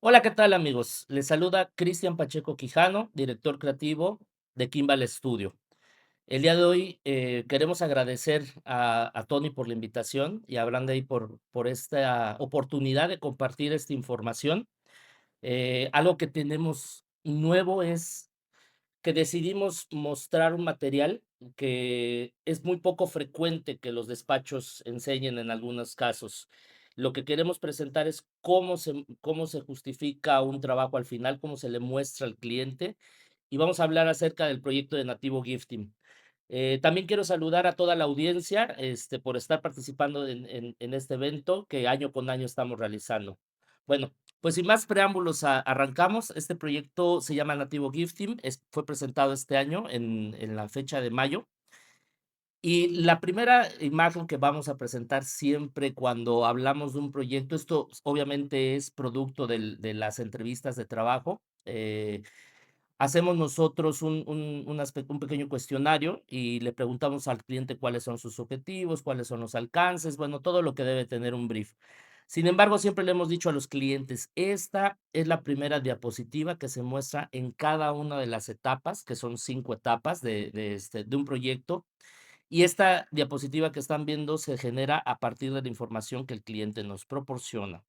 Hola, ¿qué tal amigos? Les saluda Cristian Pacheco Quijano, director creativo de Kimball Studio. El día de hoy queremos agradecer a Tony por la invitación y a Brandy por esta oportunidad de compartir esta información. Algo que tenemos nuevo es que decidimos mostrar un material que es muy poco frecuente que los despachos enseñen en algunos casos. Lo que queremos presentar es cómo se justifica un trabajo al final, cómo se le muestra al cliente, y vamos a hablar acerca del proyecto de Nativo Gifting. También quiero saludar a toda la audiencia, por estar participando en este evento que año con año estamos realizando. Bueno, pues sin más preámbulos, arrancamos. Este proyecto se llama Nativo Gifting, fue presentado este año en la fecha de mayo. Y la primera imagen que vamos a presentar siempre cuando hablamos de un proyecto, esto obviamente es producto de las entrevistas de trabajo. Hacemos nosotros un pequeño cuestionario y le preguntamos al cliente cuáles son sus objetivos, cuáles son los alcances, bueno, todo lo que debe tener un brief. Sin embargo, siempre le hemos dicho a los clientes, esta es la primera diapositiva que se muestra en cada una de las etapas, que son 5 etapas de un proyecto, y esta diapositiva que están viendo se genera a partir de la información que el cliente nos proporciona.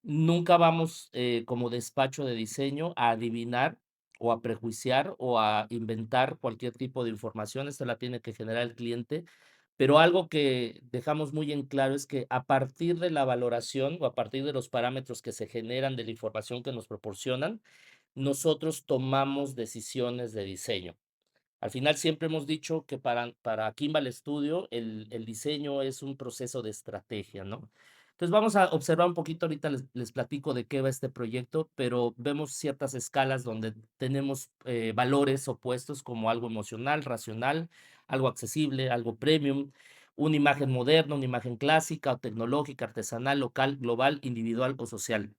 Nunca vamos, como despacho de diseño, a adivinar, o a prejuiciar, o a inventar cualquier tipo de información. Esta la tiene que generar el cliente, pero algo que dejamos muy en claro es que a partir de la valoración, o a partir de los parámetros que se generan de la información que nos proporcionan, nosotros tomamos decisiones de diseño. Al final siempre hemos dicho que para Kimball Studio el diseño es un proceso de estrategia, ¿no? Entonces vamos a observar un poquito, ahorita les platico de qué va este proyecto, pero vemos ciertas escalas donde tenemos valores opuestos como algo emocional, racional, algo accesible, algo premium, una imagen moderna, una imagen clásica o tecnológica, artesanal, local, global, individual o social.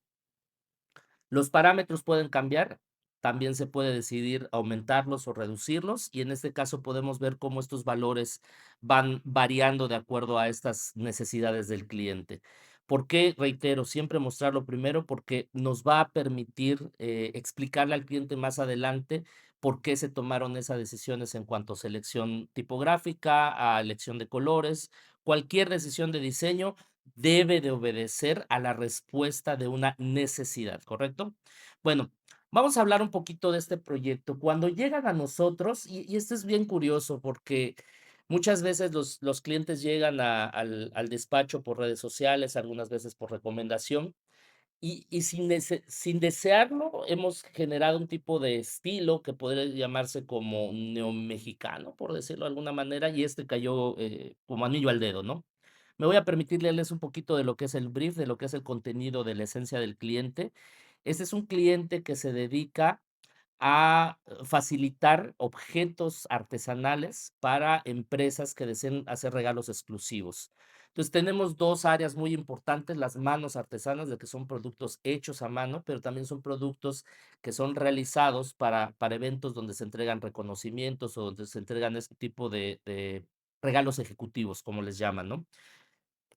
Los parámetros pueden cambiar, también se puede decidir aumentarlos o reducirlos, y en este caso podemos ver cómo estos valores van variando de acuerdo a estas necesidades del cliente. ¿Por qué? Reitero, siempre mostrarlo primero porque nos va a permitir explicarle al cliente más adelante por qué se tomaron esas decisiones en cuanto a selección tipográfica, a elección de colores, cualquier decisión de diseño debe de obedecer a la respuesta de una necesidad, ¿correcto? Bueno, vamos a hablar un poquito de este proyecto. Cuando llegan a nosotros, y esto es bien curioso porque muchas veces los clientes llegan al despacho por redes sociales, algunas veces por recomendación, y sin desearlo hemos generado un tipo de estilo que podría llamarse como neomexicano, por decirlo de alguna manera, y este cayó como anillo al dedo, ¿no? Me voy a permitir leerles un poquito de lo que es el brief, de lo que es el contenido de la esencia del cliente. Este es un cliente que se dedica a facilitar objetos artesanales para empresas que deseen hacer regalos exclusivos. Entonces, tenemos 2 áreas muy importantes, las manos artesanas, de que son productos hechos a mano, pero también son productos que son realizados para eventos donde se entregan reconocimientos o donde se entregan este tipo de regalos ejecutivos, como les llaman, ¿no?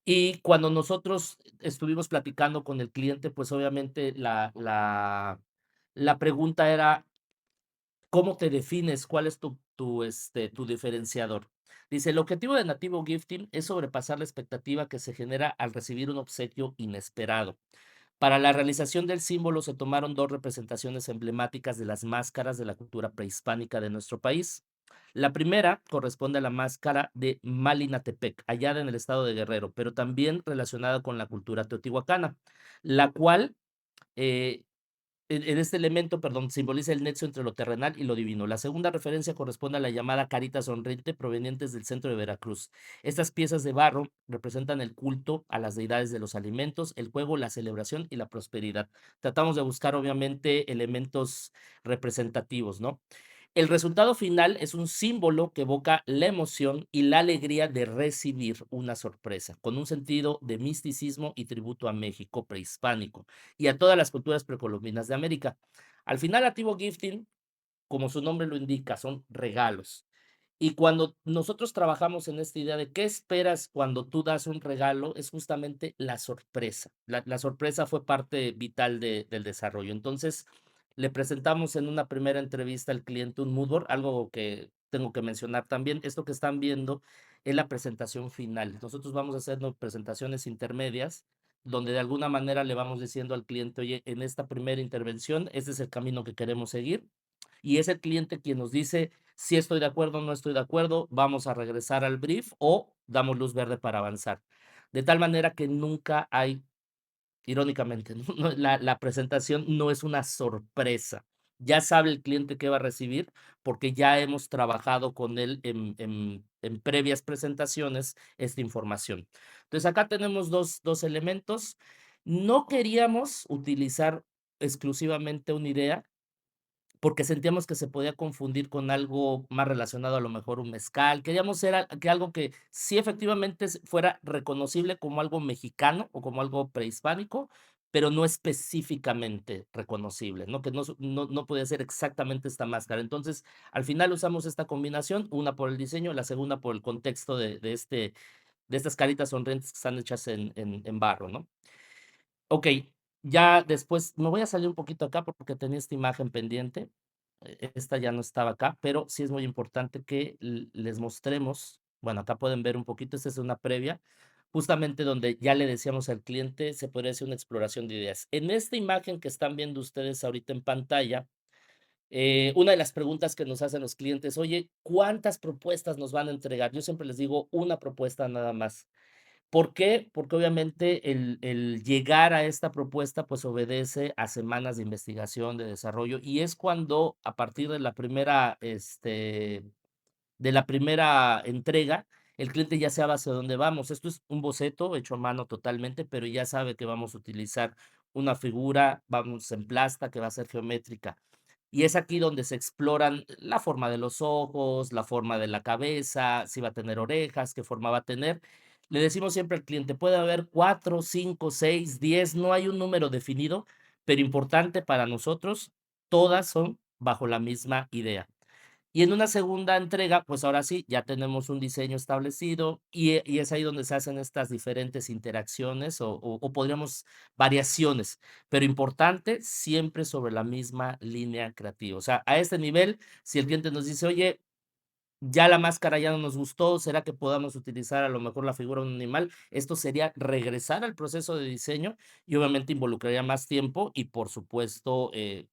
Y cuando nosotros estuvimos platicando con el cliente, pues, obviamente la pregunta era: ¿cómo te defines? ¿Cuál es tu diferenciador? Dice, el objetivo de Nativo Gifting es sobrepasar la expectativa que se genera al recibir un obsequio inesperado. Para la realización del símbolo se tomaron 2 representaciones emblemáticas de las máscaras de la cultura prehispánica de nuestro país. La primera corresponde a la máscara de Malinatepec, hallada en el estado de Guerrero, pero también relacionada con la cultura teotihuacana, la cual eh, en este elemento, perdón, simboliza el nexo entre lo terrenal y lo divino. La segunda referencia corresponde a la llamada carita sonriente provenientes del centro de Veracruz. Estas piezas de barro representan el culto a las deidades de los alimentos, el juego, la celebración y la prosperidad. Tratamos de buscar, obviamente, elementos representativos, ¿no? El resultado final es un símbolo que evoca la emoción y la alegría de recibir una sorpresa, con un sentido de misticismo y tributo a México prehispánico y a todas las culturas precolombinas de América. Al final, Nativo Gifting, como su nombre lo indica, son regalos. Y cuando nosotros trabajamos en esta idea de qué esperas cuando tú das un regalo, es justamente la sorpresa. La sorpresa fue parte vital del desarrollo. Entonces, le presentamos en una primera entrevista al cliente un mood board, algo que tengo que mencionar también. Esto que están viendo es la presentación final. Nosotros vamos a hacernos presentaciones intermedias, donde de alguna manera le vamos diciendo al cliente, oye, en esta primera intervención, este es el camino que queremos seguir. Y es el cliente quien nos dice si estoy de acuerdo, no estoy de acuerdo, vamos a regresar al brief o damos luz verde para avanzar. De tal manera que nunca hay, irónicamente, ¿no? La presentación no es una sorpresa. Ya sabe el cliente qué va a recibir porque ya hemos trabajado con él en previas presentaciones esta información. Entonces acá tenemos dos elementos. No queríamos utilizar exclusivamente una idea, porque sentíamos que se podía confundir con algo más relacionado, a lo mejor un mezcal. Queríamos era que algo que sí efectivamente fuera reconocible como algo mexicano o como algo prehispánico, pero no específicamente reconocible, ¿no? Que no podía ser exactamente esta máscara. Entonces, al final usamos esta combinación, una por el diseño, la segunda por el contexto de estas caritas sonrientes que están hechas en barro, ¿no? Okey, ya después me voy a salir un poquito acá porque tenía esta imagen pendiente, esta ya no estaba acá, pero sí es muy importante que les mostremos, bueno, acá pueden ver un poquito, esta es una previa, justamente donde ya le decíamos al cliente, se podría hacer una exploración de ideas. En esta imagen que están viendo ustedes ahorita en pantalla, una de las preguntas que nos hacen los clientes: "Oye, ¿cuántas propuestas nos van a entregar?". Yo siempre les digo: "Una propuesta nada más". ¿Por qué? Porque obviamente el llegar a esta propuesta, pues, obedece a semanas de investigación, de desarrollo, y es cuando, a partir de la primera entrega, el cliente ya sabe hacia dónde vamos. Esto es un boceto hecho a mano totalmente, pero ya sabe que vamos a utilizar una figura, vamos en plasta, que va a ser geométrica. Y es aquí donde se exploran la forma de los ojos, la forma de la cabeza, si va a tener orejas, qué forma va a tener. Le decimos siempre al cliente, puede haber 4, 5, 6, 10, no hay un número definido, pero importante para nosotros, todas son bajo la misma idea. Y en una segunda entrega, pues ahora sí, ya tenemos un diseño establecido y es ahí donde se hacen estas diferentes interacciones o podríamos variaciones, pero importante, siempre sobre la misma línea creativa. O sea, a este nivel, si el cliente nos dice, oye, ya la máscara ya no nos gustó, ¿será que podamos utilizar a lo mejor la figura de un animal? Esto sería regresar al proceso de diseño y obviamente involucraría más tiempo y por supuesto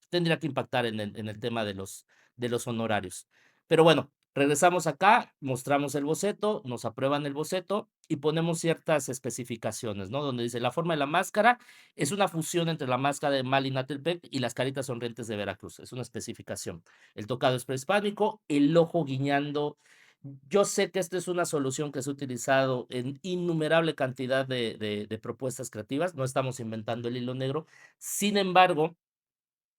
tendría que impactar en el tema de los honorarios. Pero bueno, regresamos acá, mostramos el boceto, nos aprueban el boceto y ponemos ciertas especificaciones, ¿no? Donde dice la forma de la máscara es una fusión entre la máscara de Malinatepec y las caritas sonrientes de Veracruz. Es una especificación. El tocado es prehispánico, el ojo guiñando. Yo sé que esta es una solución que se ha utilizado en innumerable cantidad de propuestas creativas, no estamos inventando el hilo negro. Sin embargo,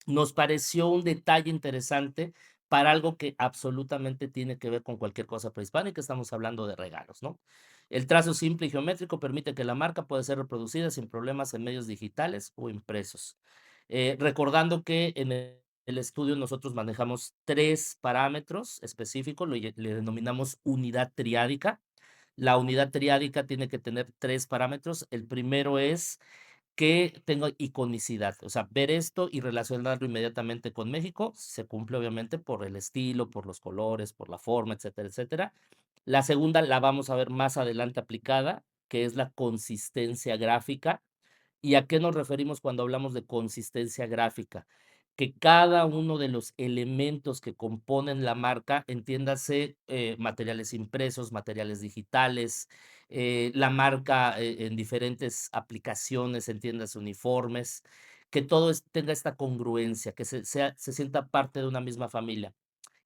nos pareció un detalle interesante para algo que absolutamente tiene que ver con cualquier cosa prehispánica, estamos hablando de regalos, ¿no? El trazo simple y geométrico permite que la marca pueda ser reproducida sin problemas en medios digitales o impresos. Recordando que en el estudio nosotros manejamos 3 parámetros específicos, le denominamos unidad triádica. La unidad triádica tiene que tener 3 parámetros. El primero es que tenga iconicidad, o sea, ver esto y relacionarlo inmediatamente con México, se cumple obviamente por el estilo, por los colores, por la forma, etcétera, etcétera. La segunda la vamos a ver más adelante aplicada, que es la consistencia gráfica. ¿Y a qué nos referimos cuando hablamos de consistencia gráfica? Que cada uno de los elementos que componen la marca, entiéndase, materiales impresos, materiales digitales, la marca en diferentes aplicaciones, entiéndase, uniformes, que todo tenga esta congruencia, que se sienta parte de una misma familia.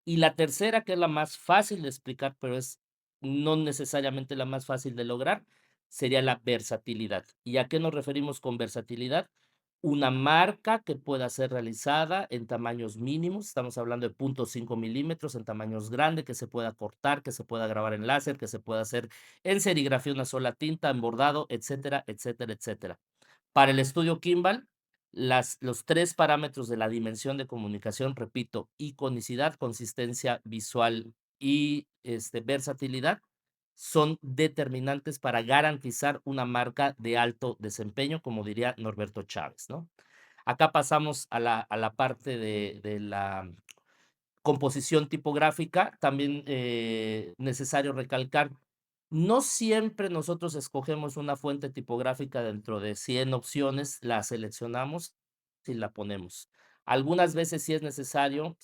Y la tercera, que es la más fácil de explicar, pero es no necesariamente la más fácil de lograr, sería la versatilidad. ¿Y a qué nos referimos con versatilidad? Una marca que pueda ser realizada en tamaños mínimos, estamos hablando de 0.5 milímetros, en tamaños grandes, que se pueda cortar, que se pueda grabar en láser, que se pueda hacer en serigrafía una sola tinta, en bordado, etcétera, etcétera, etcétera. Para el estudio Kimball, los 3 parámetros de la dimensión de comunicación, repito, iconicidad, consistencia visual y versatilidad son determinantes para garantizar una marca de alto desempeño, como diría Norberto Chávez, ¿no? Acá pasamos a la parte de la composición tipográfica. También necesario recalcar, no siempre nosotros escogemos una fuente tipográfica dentro de 100 opciones, la seleccionamos y la ponemos. Algunas veces sí es necesario,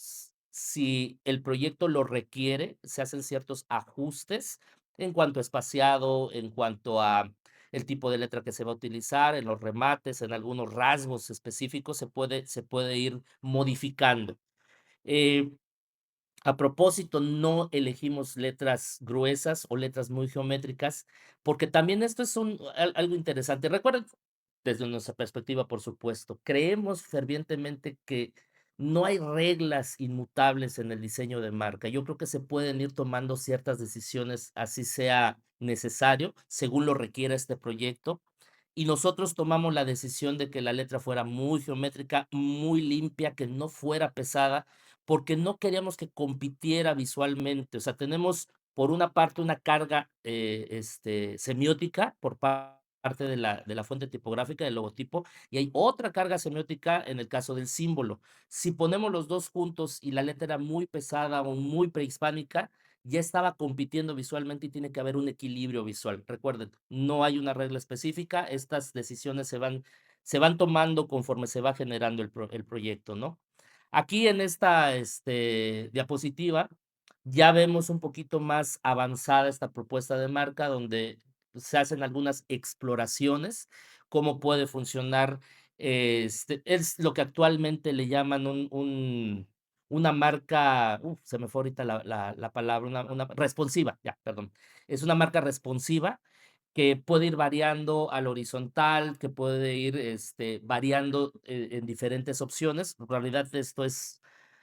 si el proyecto lo requiere, se hacen ciertos ajustes en cuanto a espaciado, en cuanto a el tipo de letra que se va a utilizar, en los remates, en algunos rasgos específicos se puede ir modificando. Eh, a propósito, no elegimos letras gruesas o letras muy geométricas, porque también esto es algo interesante. Recuerden, desde nuestra perspectiva, por supuesto, creemos fervientemente que no hay reglas inmutables en el diseño de marca. Yo creo que se pueden ir tomando ciertas decisiones, así sea necesario, según lo requiera este proyecto. Y nosotros tomamos la decisión de que la letra fuera muy geométrica, muy limpia, que no fuera pesada, porque no queríamos que compitiera visualmente. O sea, tenemos por una parte una carga semiótica por parte de la fuente tipográfica del logotipo, y hay otra carga semiótica en el caso del símbolo. Si ponemos los dos juntos y la letra era muy pesada o muy prehispánica, ya estaba compitiendo visualmente y tiene que haber un equilibrio visual. Recuerden, no hay una regla específica, estas decisiones se van tomando conforme se va generando el proyecto, ¿no? Aquí en esta, diapositiva, ya vemos un poquito más avanzada esta propuesta de marca, donde se hacen algunas exploraciones, cómo puede funcionar, es lo que actualmente le llaman una marca, se me fue ahorita la palabra, una responsiva, ya, perdón. Es una marca responsiva, que puede ir variando al horizontal, que puede ir, variando en diferentes opciones. En realidad, esto es,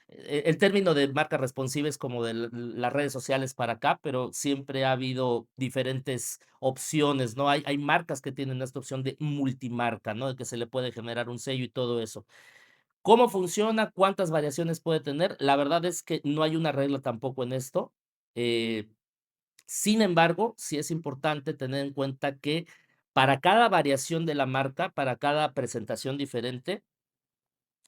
el término de marca responsiva es como de las redes sociales para acá, pero siempre ha habido diferentes opciones, ¿no? Hay marcas que tienen esta opción de multimarca, ¿no? De que se le puede generar un sello y todo eso. ¿Cómo funciona? ¿Cuántas variaciones puede tener? La verdad es que no hay una regla tampoco en esto. Eh, Sin embargo, sí es importante tener en cuenta que para cada variación de la marca, para cada presentación diferente,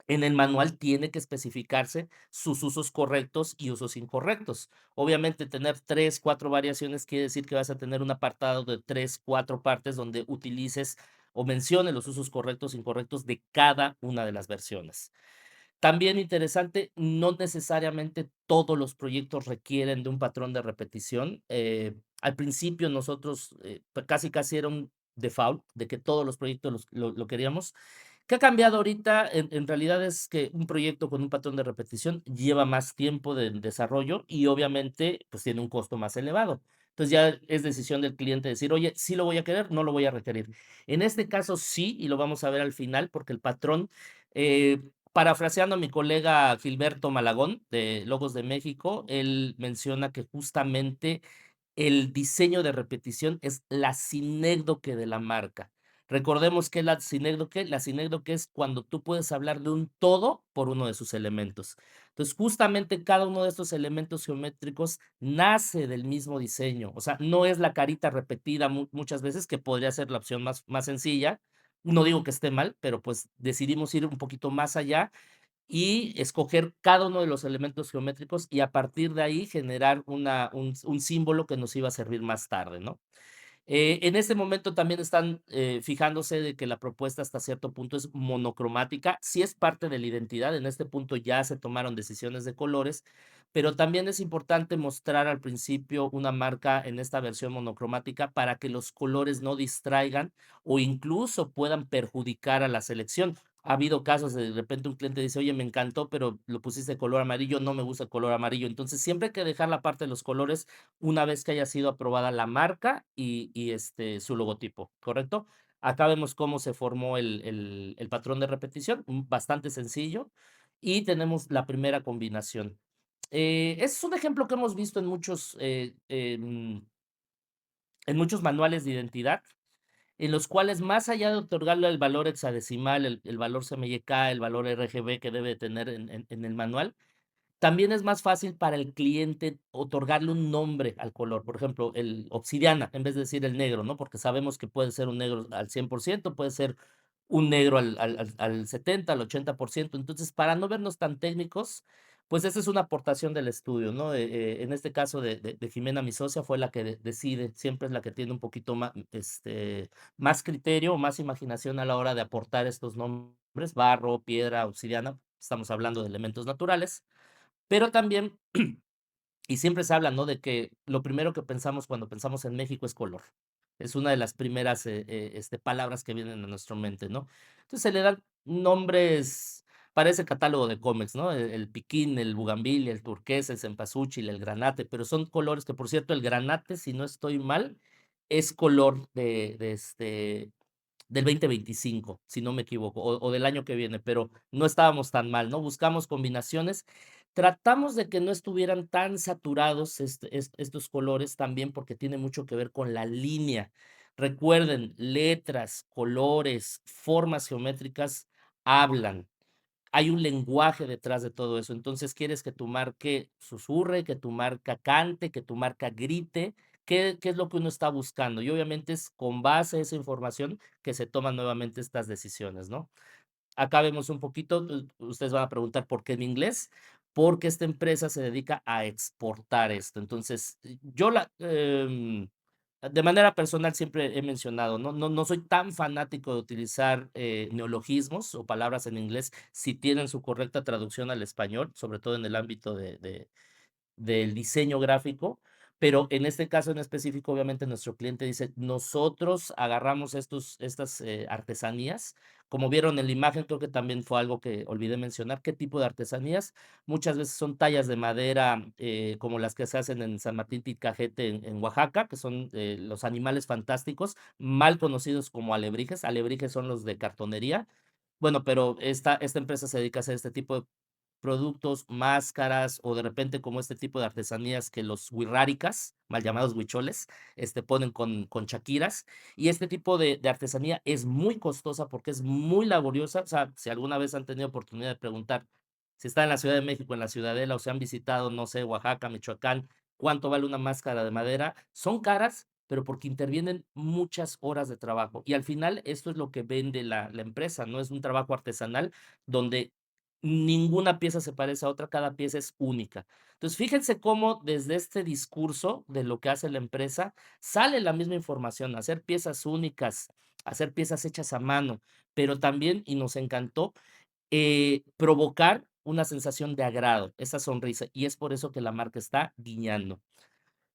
en el manual tiene que especificarse sus usos correctos y usos incorrectos. Obviamente, tener 3, 4 variaciones quiere decir que vas a tener un apartado de 3, 4 partes donde utilices o menciones los usos correctos e incorrectos de cada una de las versiones. También interesante, no necesariamente todos los proyectos requieren de un patrón de repetición. Al principio nosotros, casi era un default de que todos los proyectos lo queríamos. ¿Qué ha cambiado ahorita? En realidad es que un proyecto con un patrón de repetición lleva más tiempo de desarrollo y obviamente, pues, tiene un costo más elevado. Entonces, ya es decisión del cliente decir: "Oye, sí lo voy a querer, no lo voy a requerir". En este caso sí, y lo vamos a ver al final, porque el patrón, parafraseando a mi colega Gilberto Malagón, de Logos de México, él menciona que justamente el diseño de repetición es la sinécdoque de la marca. Recordemos que la sinécdoque es cuando tú puedes hablar de un todo por uno de sus elementos. Entonces, justamente cada uno de estos elementos geométricos nace del mismo diseño. O sea, no es la carita repetida muchas veces, que podría ser la opción más sencilla. No digo que esté mal, pero pues decidimos ir un poquito más allá y escoger cada uno de los elementos geométricos y a partir de ahí generar un símbolo que nos iba a servir más tarde, ¿no? En este momento también están fijándose de que la propuesta hasta cierto punto es monocromática, sí es parte de la identidad, en este punto ya se tomaron decisiones de colores, pero también es importante mostrar al principio una marca en esta versión monocromática para que los colores no distraigan o incluso puedan perjudicar a la selección. Ha habido casos de repente un cliente dice: "Oye, me encantó, pero lo pusiste de color amarillo, no me gusta el color amarillo". Entonces, siempre hay que dejar la parte de los colores una vez que haya sido aprobada la marca y su logotipo, ¿correcto? Acá vemos cómo se formó el patrón de repetición, bastante sencillo, y tenemos la primera combinación. Es un ejemplo que hemos visto en muchos manuales de identidad, en los cuales, más allá de otorgarle el valor hexadecimal, el valor CMYK, el valor RGB que debe tener en el manual, También es más fácil para el cliente otorgarle un nombre al color, por ejemplo, el obsidiana, en vez de decir el negro, ¿no? Porque sabemos que puede ser un negro al 100%, puede ser un negro al 70, al 80%. Entonces, para no vernos tan técnicos, pues esa es una aportación del estudio, ¿no? En este caso de Jimena, mi socia, fue la que decide, siempre es la que tiene un poquito más, más criterio, más imaginación a la hora de aportar estos nombres, barro, piedra, obsidiana, estamos hablando de elementos naturales. Pero también, y siempre se habla, ¿no? De que lo primero que pensamos cuando pensamos en México es color. Es una de las primeras, palabras que vienen a nuestra mente, ¿no? Entonces, se le dan nombres, parece catálogo de cómics, ¿no? El piquín, el bugambilia, el turquesa, el cempasúchil, el granate, pero son colores que, por cierto, el granate, si no estoy mal, es color del 2025, si no me equivoco, o del año que viene, pero no estábamos tan mal, ¿no? Buscamos combinaciones. Tratamos de que no estuvieran tan saturados estos colores también porque tiene mucho que ver con la línea. Recuerden, letras, colores, formas geométricas hablan. Hay un lenguaje detrás de todo eso. Entonces, quieres que tu marca susurre, que tu marca cante, que tu marca grite. ¿Qué es lo que uno está buscando? Y obviamente es con base a esa información que se toman nuevamente estas decisiones, ¿no? Acá vemos un poquito, ustedes van a preguntar por qué en inglés, porque esta empresa se dedica a exportar esto. Entonces, de manera personal siempre he mencionado, no soy tan fanático de utilizar neologismos o palabras en inglés si tienen su correcta traducción al español, sobre todo en el ámbito del diseño gráfico, pero en este caso en específico, obviamente nuestro cliente dice, nosotros agarramos estas artesanías, como vieron en la imagen, creo que también fue algo que olvidé mencionar, qué tipo de artesanías, muchas veces son tallas de madera como las que se hacen en San Martín Titcajete en Oaxaca, que son los animales fantásticos, mal conocidos como alebrijes, alebrijes son los de cartonería, bueno, pero esta empresa se dedica a hacer este tipo de productos, máscaras o de repente como este tipo de artesanías que los huirráricas, mal llamados huicholes, ponen con chaquiras. Y este tipo de artesanía es muy costosa porque es muy laboriosa. O sea, si alguna vez han tenido oportunidad de preguntar si están en la Ciudad de México, en la Ciudadela, o se han visitado, no sé, Oaxaca, Michoacán, cuánto vale una máscara de madera, son caras, pero porque intervienen muchas horas de trabajo. Y al final esto es lo que vende la empresa, no es un trabajo artesanal donde ninguna pieza se parece a otra, cada pieza es única. Entonces, fíjense cómo desde este discurso de lo que hace la empresa, sale la misma información, hacer piezas únicas, hacer piezas hechas a mano, pero también, y nos encantó, provocar una sensación de agrado, esa sonrisa, y es por eso que la marca está guiñando.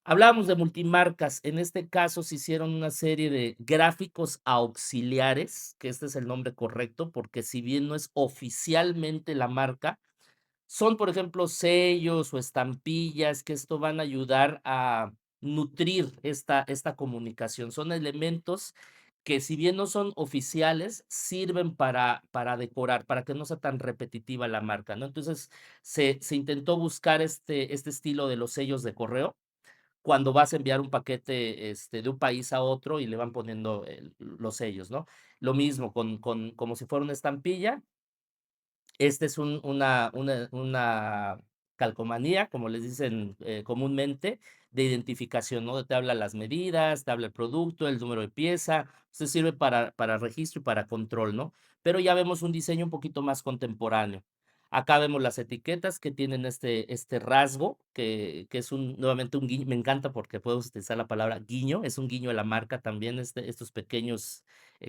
Hablábamos de multimarcas, en este caso se hicieron una serie de gráficos auxiliares, que este es el nombre correcto, porque si bien no es oficialmente la marca, son, por ejemplo, sellos o estampillas que esto van a ayudar a nutrir esta comunicación. Son elementos que si bien no son oficiales, sirven para decorar, para que no sea tan repetitiva la marca, ¿no? Entonces, se intentó buscar este estilo de los sellos de correo, cuando vas a enviar un paquete, de un país a otro y le van poniendo los sellos, ¿no? Lo mismo con como si fuera una estampilla, es una calcomanía, como les dicen, comúnmente, de identificación, ¿no? Te habla las medidas, te habla el producto, el número de pieza, se sirve para registro y para control, ¿no? Pero ya vemos un diseño un poquito más contemporáneo. Acá vemos las etiquetas que tienen este rasgo, que es nuevamente un guiño, me encanta porque puedo utilizar la palabra guiño, es un guiño a la marca también, estos pequeños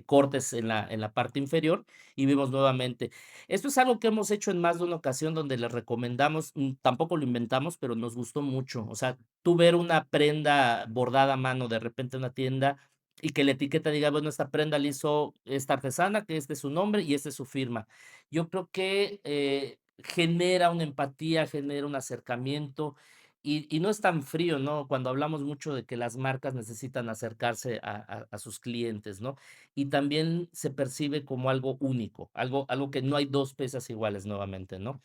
cortes en la parte inferior, y vemos nuevamente esto es algo que hemos hecho en más de una ocasión donde les recomendamos, tampoco lo inventamos, pero nos gustó mucho. O sea, tú ver una prenda bordada a mano de repente en una tienda y que la etiqueta diga, bueno, esta prenda la hizo esta artesana, que este es su nombre y esta es su firma. Yo creo que genera una empatía, genera un acercamiento y no es tan frío, ¿no? Cuando hablamos mucho de que las marcas necesitan acercarse a sus clientes, ¿no? Y también se percibe como algo único, algo que no hay 2 piezas iguales nuevamente, ¿no?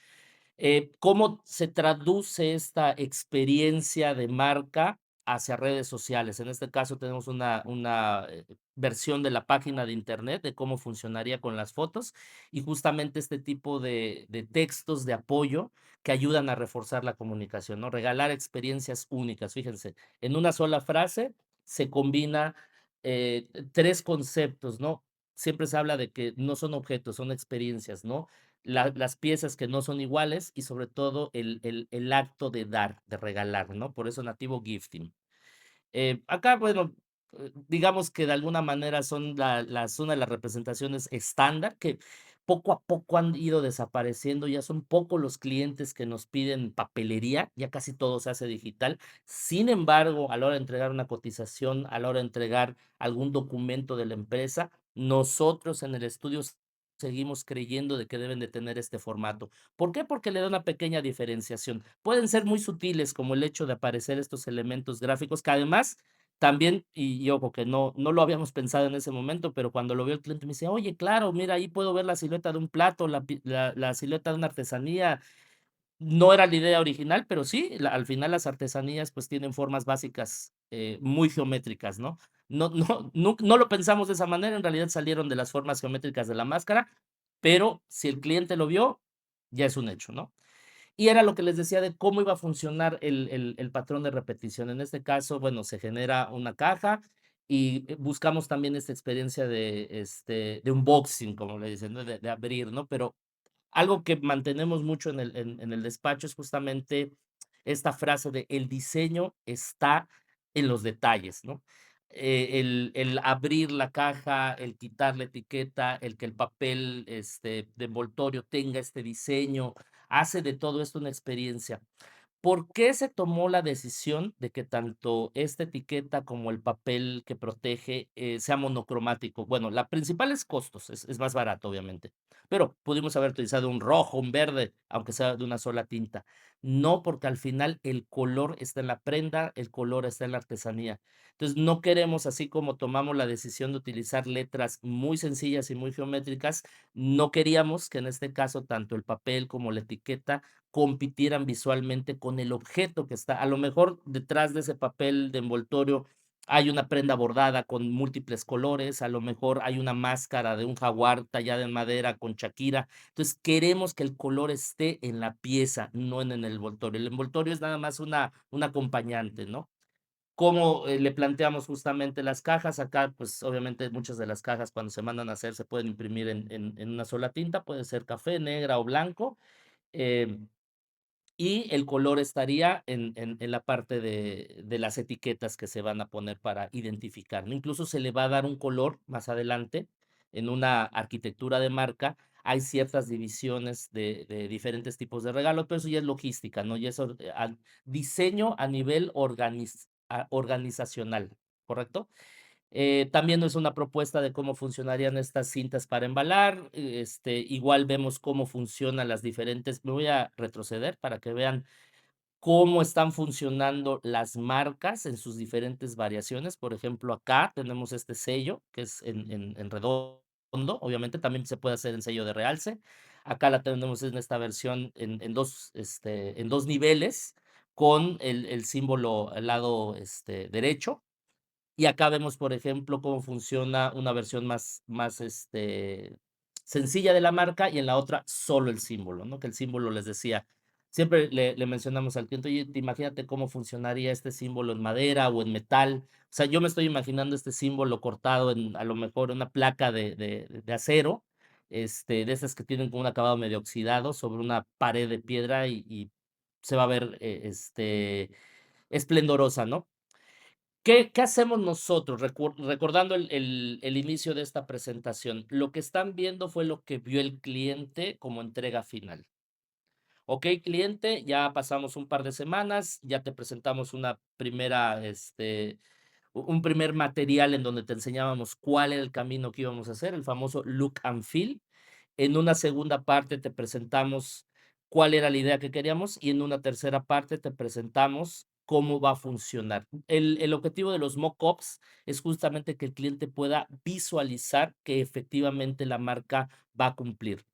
¿Cómo se traduce esta experiencia de marca hacia redes sociales. En este caso tenemos una versión de la página de internet de cómo funcionaría con las fotos y justamente este tipo de textos de apoyo que ayudan a reforzar la comunicación, ¿no? Regalar experiencias únicas. Fíjense, en una sola frase se combina 3 conceptos, ¿no? Siempre se habla de que no son objetos, son experiencias, ¿no? Las piezas que no son iguales y sobre todo el acto de dar, de regalar, ¿no? Por eso nativo gifting. Acá, bueno, digamos que de alguna manera son una de las representaciones estándar que poco a poco han ido desapareciendo, ya son pocos los clientes que nos piden papelería, ya casi todo se hace digital. Sin embargo, a la hora de entregar una cotización, a la hora de entregar algún documento de la empresa, nosotros en el estudio seguimos creyendo de que deben de tener este formato. ¿Por qué? Porque le da una pequeña diferenciación. Pueden ser muy sutiles, como el hecho de aparecer estos elementos gráficos, que además también, y ojo, que no lo habíamos pensado en ese momento, pero cuando lo vio el cliente me dice: "Oye, claro, mira, ahí puedo ver la silueta de un plato, la silueta de una artesanía". No era la idea original, pero sí, al final las artesanías, pues, tienen formas básicas, muy geométricas, ¿no? No lo pensamos de esa manera, en realidad salieron de las formas geométricas de la máscara, pero si el cliente lo vio, ya es un hecho, ¿no? Y era lo que les decía de cómo iba a funcionar el patrón de repetición. En este caso, bueno, se genera una caja y, buscamos también esta experiencia de unboxing, como le dicen, ¿no? De abrir, ¿no? Pero algo que mantenemos mucho en el despacho es justamente esta frase de: "El diseño está en los detalles", ¿no? El abrir la caja, el quitar la etiqueta, el que el papel, de envoltorio tenga este diseño, hace de todo esto una experiencia. ¿Por qué se tomó la decisión de que tanto esta etiqueta como el papel que protege, sea monocromático? Bueno, la principal es costos, es más barato, obviamente, pero pudimos haber utilizado un rojo, un verde, aunque sea de una sola tinta. No, porque al final el color está en la prenda, el color está en la artesanía. Entonces, no queremos, así como tomamos la decisión de utilizar letras muy sencillas y muy geométricas, no queríamos que en este caso tanto el papel como la etiqueta compitieran visualmente con el objeto que está. A lo mejor detrás de ese papel de envoltorio hay una prenda bordada con múltiples colores, a lo mejor hay una máscara de un jaguar tallada en madera con Shakira. Entonces, queremos que el color esté en la pieza, no en el envoltorio. El envoltorio es nada más un acompañante, ¿no? ¿Cómo, le planteamos justamente las cajas? Acá, pues, obviamente, muchas de las cajas, cuando se mandan a hacer, se pueden imprimir en una sola tinta, puede ser café, negra o blanco. Em y el color estaría en la parte de las etiquetas que se van a poner para identificar, ¿no? Incluso se le va a dar un color más adelante, en una arquitectura de marca, hay ciertas divisiones de diferentes tipos de regalos, pero eso ya es logística, ¿no? Ya es diseño a nivel organizacional, ¿correcto? También es una propuesta de cómo funcionarían estas cintas para embalar, igual vemos cómo funcionan las diferentes me voy a retroceder para que vean cómo están funcionando las marcas en sus diferentes variaciones. Por ejemplo, acá tenemos este sello, que es en redondo, obviamente, también se puede hacer en sello de realce. Acá la tenemos en esta versión en dos niveles, con el símbolo al lado, derecho, y acá vemos, por ejemplo, cómo funciona una versión más, sencilla de la marca y en la otra solo el símbolo, ¿no? Que el símbolo les decía, siempre le mencionamos al cliente: "Oye, imagínate cómo funcionaría este símbolo en madera o en metal". O sea, yo me estoy imaginando este símbolo cortado en, a lo mejor, una placa de acero, de esas que tienen como un acabado medio oxidado sobre una pared de piedra y se va a ver, esplendorosa, ¿no? ¿Qué hacemos nosotros? Recordando el inicio de esta presentación, lo que están viendo fue lo que vio el cliente como entrega final. Okey, cliente, ya pasamos un par de semanas, ya te presentamos una primera, un primer material en donde te enseñábamos cuál era el camino que íbamos a hacer, el famoso look and feel. En una segunda parte te presentamos cuál era la idea que queríamos y en una tercera parte te presentamos cómo va a funcionar. El objetivo de los mock-ups es justamente que el cliente pueda visualizar que efectivamente la marca va a cumplir.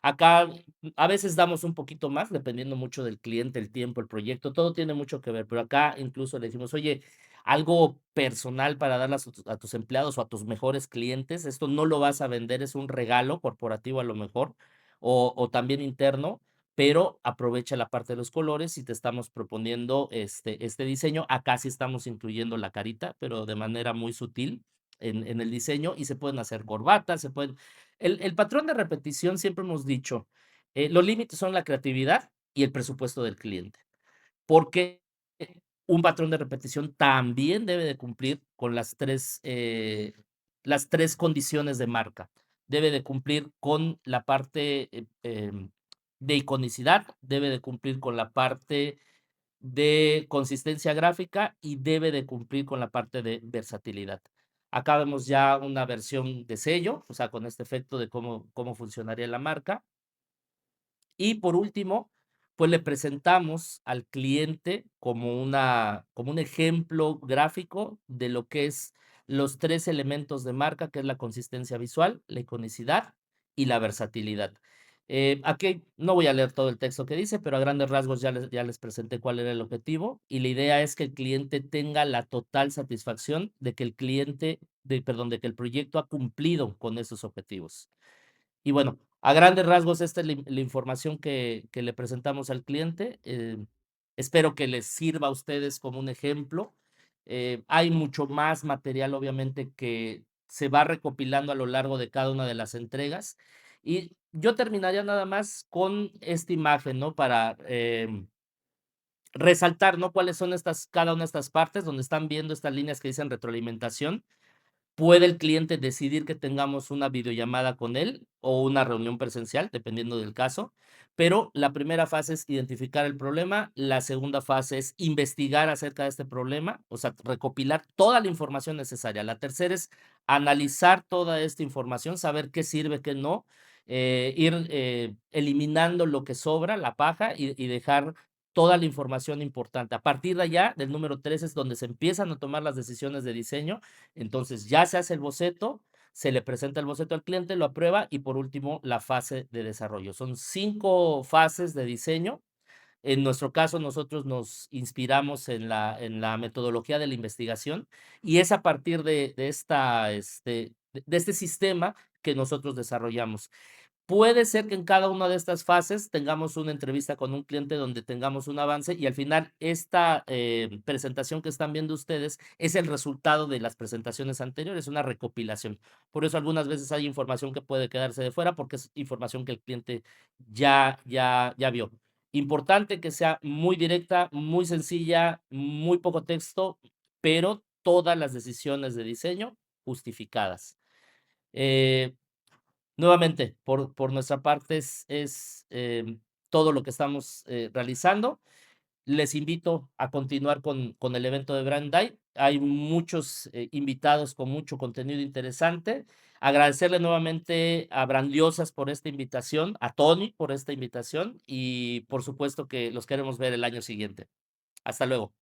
Acá a veces damos un poquito más, dependiendo mucho del cliente, el tiempo, el proyecto, todo tiene mucho que ver, pero acá incluso le decimos: "Oye, algo personal para darle a tus empleados o a tus mejores clientes, esto no lo vas a vender, es un regalo corporativo a lo mejor, o también interno, pero aprovecha la parte de los colores y te estamos proponiendo este diseño". Acá sí estamos incluyendo la carita, pero de manera muy sutil en el diseño, y se pueden hacer corbatas, se pueden el patrón de repetición siempre hemos dicho, los límites son la creatividad y el presupuesto del cliente, porque un patrón de repetición también debe de cumplir con las 3 condiciones de marca. Debe de cumplir con la parte, de iconicidad, debe de cumplir con la parte de consistencia gráfica y debe de cumplir con la parte de versatilidad. Acá vemos ya una versión de sello, o sea, con este efecto de cómo funcionaría la marca. Y por último, pues le presentamos al cliente como un ejemplo gráfico de lo que es los 3 elementos de marca, que es la consistencia visual, la iconicidad y la versatilidad. Aquí no voy a leer todo el texto que dice, pero a grandes rasgos ya les presenté cuál era el objetivo, y la idea es que el cliente tenga la total satisfacción de que de que el proyecto ha cumplido con esos objetivos. Y bueno, a grandes rasgos, esta es la información que le presentamos al cliente. Espero que les sirva a ustedes como un ejemplo. Hay mucho más material, obviamente, que se va recopilando a lo largo de cada una de las entregas. Y yo terminaría nada más con esta imagen, ¿no? Para resaltar, ¿no? Cuáles son cada una de estas partes donde están viendo estas líneas que dicen retroalimentación. Puede el cliente decidir que tengamos una videollamada con él o una reunión presencial, dependiendo del caso, pero la primera fase es identificar el problema, la segunda fase es investigar acerca de este problema, o sea, recopilar toda la información necesaria. La tercera es analizar toda esta información, saber qué sirve, qué no, ir eliminando lo que sobra, la paja, y dejar toda la información importante. A partir de allá, del número 3 es donde se empiezan a tomar las decisiones de diseño. Entonces, ya se hace el boceto, se le presenta el boceto al cliente, lo aprueba y por último, la fase de desarrollo. Son 5 fases de diseño. En nuestro caso, nosotros nos inspiramos en la metodología de la investigación y es a partir de este sistema que nosotros desarrollamos. Puede ser que en cada una de estas fases tengamos una entrevista con un cliente donde tengamos un avance y al final esta presentación que están viendo ustedes es el resultado de las presentaciones anteriores, una recopilación. Por eso algunas veces hay información que puede quedarse de fuera porque es información que el cliente ya vio. Importante que sea muy directa, muy sencilla, muy poco texto, pero todas las decisiones de diseño justificadas. Eh, Nuevamente, por nuestra parte es todo lo que estamos, realizando. Les invito a continuar con el evento de Brand Day. Hay muchos, invitados con mucho contenido interesante. Agradecerle nuevamente a Brandiosas por esta invitación, a Tony por esta invitación y por supuesto que los queremos ver el año siguiente. Hasta luego.